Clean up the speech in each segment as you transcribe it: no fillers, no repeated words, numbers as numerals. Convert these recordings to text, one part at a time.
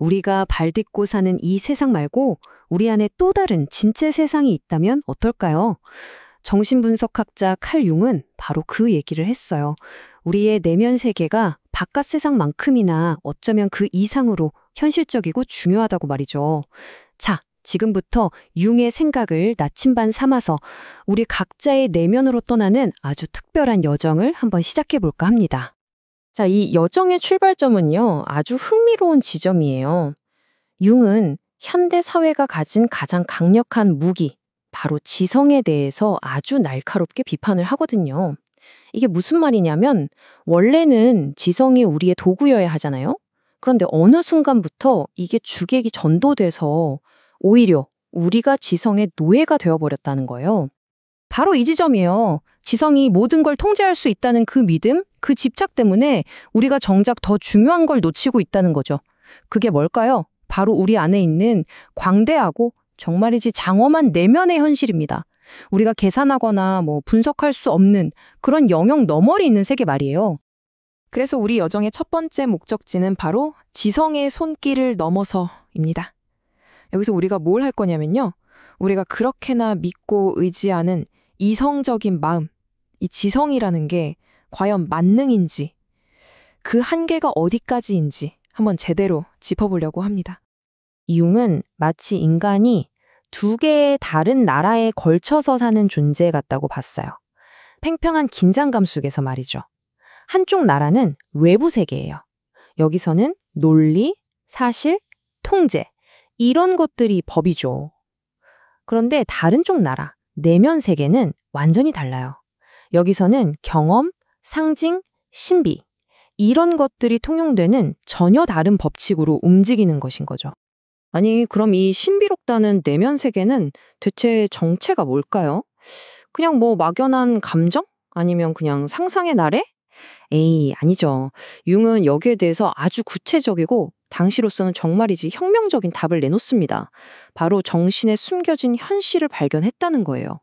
우리가 발 딛고 사는 이 세상 말고 우리 안에 또 다른 진짜 세상이 있다면 어떨까요? 정신분석학자 칼 융은 바로 그 얘기를 했어요. 우리의 내면 세계가 바깥 세상만큼이나 어쩌면 그 이상으로 현실적이고 중요하다고 말이죠. 자, 지금부터 융의 생각을 나침반 삼아서 우리 각자의 내면으로 떠나는 아주 특별한 여정을 한번 시작해 볼까 합니다. 자, 이 여정의 출발점은요, 아주 흥미로운 지점이에요. 융은 현대 사회가 가진 가장 강력한 무기, 바로 지성에 대해서 아주 날카롭게 비판을 하거든요. 이게 무슨 말이냐면, 원래는 지성이 우리의 도구여야 하잖아요? 그런데 어느 순간부터 이게 주객이 전도돼서 오히려 우리가 지성의 노예가 되어버렸다는 거예요. 바로 이 지점이에요. 지성이 모든 걸 통제할 수 있다는 그 믿음, 그 집착 때문에 우리가 정작 더 중요한 걸 놓치고 있다는 거죠. 그게 뭘까요? 바로 우리 안에 있는 광대하고 정말이지 장엄한 내면의 현실입니다. 우리가 계산하거나 분석할 수 없는 그런 영역 너머리 있는 세계 말이에요. 그래서 우리 여정의 첫 번째 목적지는 바로 지성의 손길을 넘어서입니다. 여기서 우리가 뭘 할 거냐면요. 우리가 그렇게나 믿고 의지하는 이성적인 마음, 이 지성이라는 게 과연 만능인지, 그 한계가 어디까지인지 한번 제대로 짚어보려고 합니다. 융은 마치 인간이 두 개의 다른 나라에 걸쳐서 사는 존재 같다고 봤어요. 팽팽한 긴장감 속에서 말이죠. 한쪽 나라는 외부 세계예요. 여기서는 논리, 사실, 통제, 이런 것들이 법이죠. 그런데 다른 쪽 나라, 내면 세계는 완전히 달라요. 여기서는 경험, 상징, 신비, 이런 것들이 통용되는 전혀 다른 법칙으로 움직이는 것인 거죠. 아니, 그럼 이 신비롭다는 내면 세계는 대체 정체가 뭘까요? 그냥 막연한 감정? 아니면 그냥 상상의 나래? 에이, 아니죠. 융은 여기에 대해서 아주 구체적이고 당시로서는 정말이지 혁명적인 답을 내놓습니다. 바로 정신에 숨겨진 현실을 발견했다는 거예요.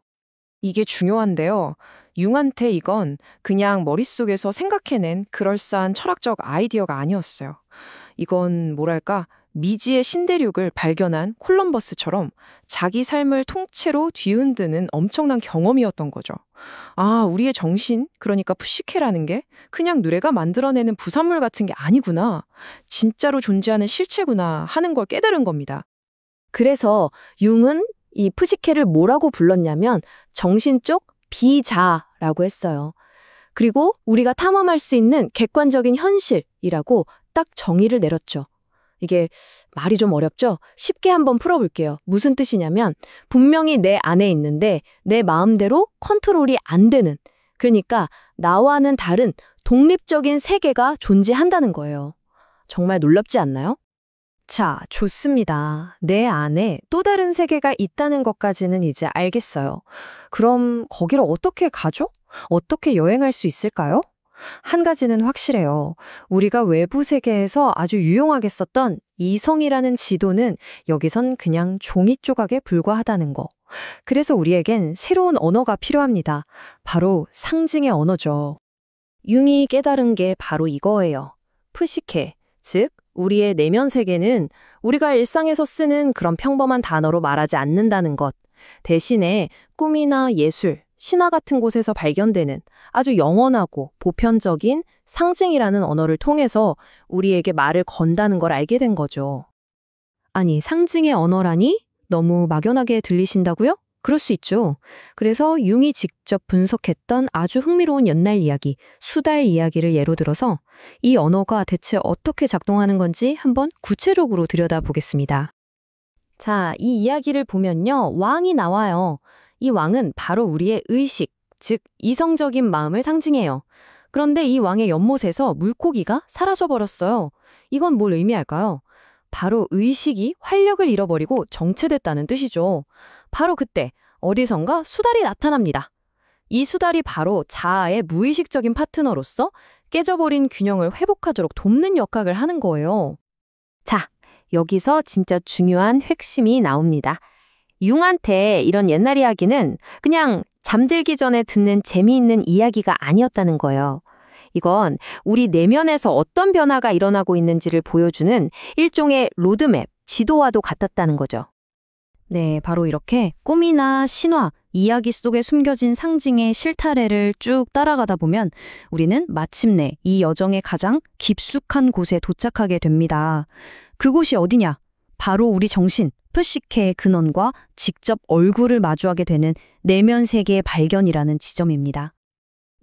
이게 중요한데요. 융한테 이건 그냥 머릿속에서 생각해낸 그럴싸한 철학적 아이디어가 아니었어요. 이건 뭐랄까, 미지의 신대륙을 발견한 콜럼버스처럼 자기 삶을 통째로 뒤흔드는 엄청난 경험이었던 거죠. 아, 우리의 정신, 그러니까 푸시케라는 게 그냥 누레가 만들어내는 부산물 같은 게 아니구나. 진짜로 존재하는 실체구나 하는 걸 깨달은 겁니다. 그래서 융은 이 푸시케를 뭐라고 불렀냐면 정신적 비자라고 했어요. 그리고 우리가 탐험할 수 있는 객관적인 현실이라고 딱 정의를 내렸죠. 이게 말이 좀 어렵죠? 쉽게 한번 풀어볼게요. 무슨 뜻이냐면 분명히 내 안에 있는데 내 마음대로 컨트롤이 안 되는, 그러니까 나와는 다른 독립적인 세계가 존재한다는 거예요. 정말 놀랍지 않나요? 자, 좋습니다. 내 안에 또 다른 세계가 있다는 것까지는 이제 알겠어요. 그럼 거기를 어떻게 가죠? 어떻게 여행할 수 있을까요? 한 가지는 확실해요. 우리가 외부 세계에서 아주 유용하게 썼던 이성이라는 지도는 여기선 그냥 종이 조각에 불과하다는 거. 그래서 우리에겐 새로운 언어가 필요합니다. 바로 상징의 언어죠. 융이 깨달은 게 바로 이거예요. 푸시케, 즉 우리의 내면 세계는 우리가 일상에서 쓰는 그런 평범한 단어로 말하지 않는다는 것. 대신에 꿈이나 예술, 신화 같은 곳에서 발견되는 아주 영원하고 보편적인 상징이라는 언어를 통해서 우리에게 말을 건다는 걸 알게 된 거죠. 아니, 상징의 언어라니? 너무 막연하게 들리신다고요? 그럴 수 있죠. 그래서 융이 직접 분석했던 아주 흥미로운 옛날 이야기, 수달 이야기를 예로 들어서 이 언어가 대체 어떻게 작동하는 건지 한번 구체적으로 들여다보겠습니다. 자, 이 이야기를 보면요, 왕이 나와요. 이 왕은 바로 우리의 의식, 즉 이성적인 마음을 상징해요. 그런데 이 왕의 연못에서 물고기가 사라져버렸어요. 이건 뭘 의미할까요? 바로 의식이 활력을 잃어버리고 정체됐다는 뜻이죠. 바로 그때 어디선가 수달이 나타납니다. 이 수달이 바로 자아의 무의식적인 파트너로서 깨져버린 균형을 회복하도록 돕는 역할을 하는 거예요. 자, 여기서 진짜 중요한 핵심이 나옵니다. 융한테 이런 옛날 이야기는 그냥 잠들기 전에 듣는 재미있는 이야기가 아니었다는 거예요. 이건 우리 내면에서 어떤 변화가 일어나고 있는지를 보여주는 일종의 로드맵, 지도와도 같았다는 거죠. 네, 바로 이렇게 꿈이나 신화, 이야기 속에 숨겨진 상징의 실타래를 쭉 따라가다 보면 우리는 마침내 이 여정의 가장 깊숙한 곳에 도착하게 됩니다. 그곳이 어디냐? 바로 우리 정신, 표식해의 근원과 직접 얼굴을 마주하게 되는 내면 세계의 발견이라는 지점입니다.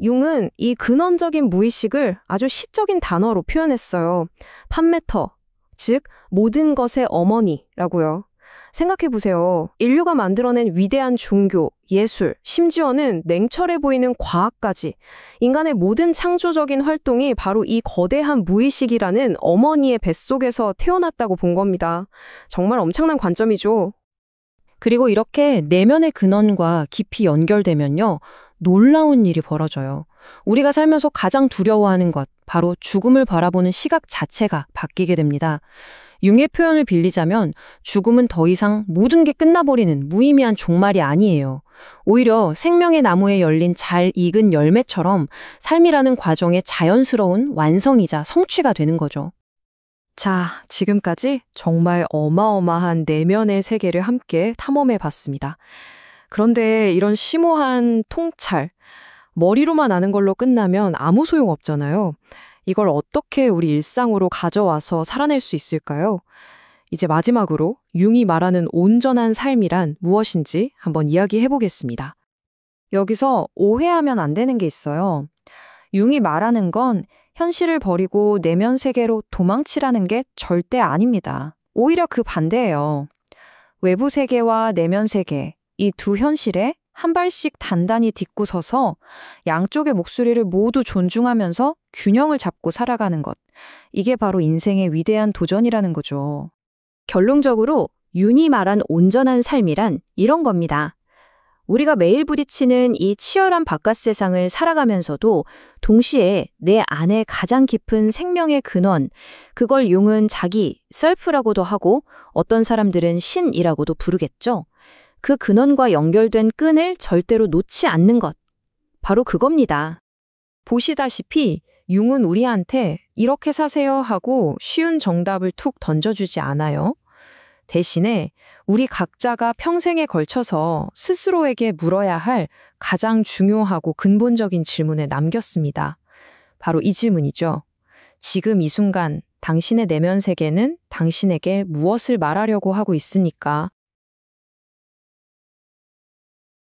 융은 이 근원적인 무의식을 아주 시적인 단어로 표현했어요. 판메터, 즉 모든 것의 어머니라고요. 생각해보세요. 인류가 만들어낸 위대한 종교, 예술, 심지어는 냉철해 보이는 과학까지 인간의 모든 창조적인 활동이 바로 이 거대한 무의식이라는 어머니의 뱃속에서 태어났다고 본 겁니다. 정말 엄청난 관점이죠. 그리고 이렇게 내면의 근원과 깊이 연결되면요, 놀라운 일이 벌어져요. 우리가 살면서 가장 두려워하는 것, 바로 죽음을 바라보는 시각 자체가 바뀌게 됩니다. 융의 표현을 빌리자면 죽음은 더 이상 모든 게 끝나버리는 무의미한 종말이 아니에요. 오히려 생명의 나무에 열린 잘 익은 열매처럼 삶이라는 과정의 자연스러운 완성이자 성취가 되는 거죠. 자, 지금까지 정말 어마어마한 내면의 세계를 함께 탐험해 봤습니다. 그런데 이런 심오한 통찰, 머리로만 아는 걸로 끝나면 아무 소용 없잖아요. 이걸 어떻게 우리 일상으로 가져와서 살아낼 수 있을까요? 이제 마지막으로 융이 말하는 온전한 삶이란 무엇인지 한번 이야기해 보겠습니다. 여기서 오해하면 안 되는 게 있어요. 융이 말하는 건 현실을 버리고 내면 세계로 도망치라는 게 절대 아닙니다. 오히려 그 반대예요. 외부 세계와 내면 세계, 이 두 현실에 한 발씩 단단히 딛고 서서 양쪽의 목소리를 모두 존중하면서 균형을 잡고 살아가는 것. 이게 바로 인생의 위대한 도전이라는 거죠. 결론적으로 윤이 말한 온전한 삶이란 이런 겁니다. 우리가 매일 부딪히는 이 치열한 바깥 세상을 살아가면서도 동시에 내 안에 가장 깊은 생명의 근원, 그걸 융은 자기, 셀프라고도 하고 어떤 사람들은 신이라고도 부르겠죠. 그 근원과 연결된 끈을 절대로 놓지 않는 것. 바로 그겁니다. 보시다시피 융은 우리한테 이렇게 사세요 하고 쉬운 정답을 툭 던져주지 않아요. 대신에 우리 각자가 평생에 걸쳐서 스스로에게 물어야 할 가장 중요하고 근본적인 질문을 남겼습니다. 바로 이 질문이죠. 지금 이 순간 당신의 내면 세계는 당신에게 무엇을 말하려고 하고 있습니까?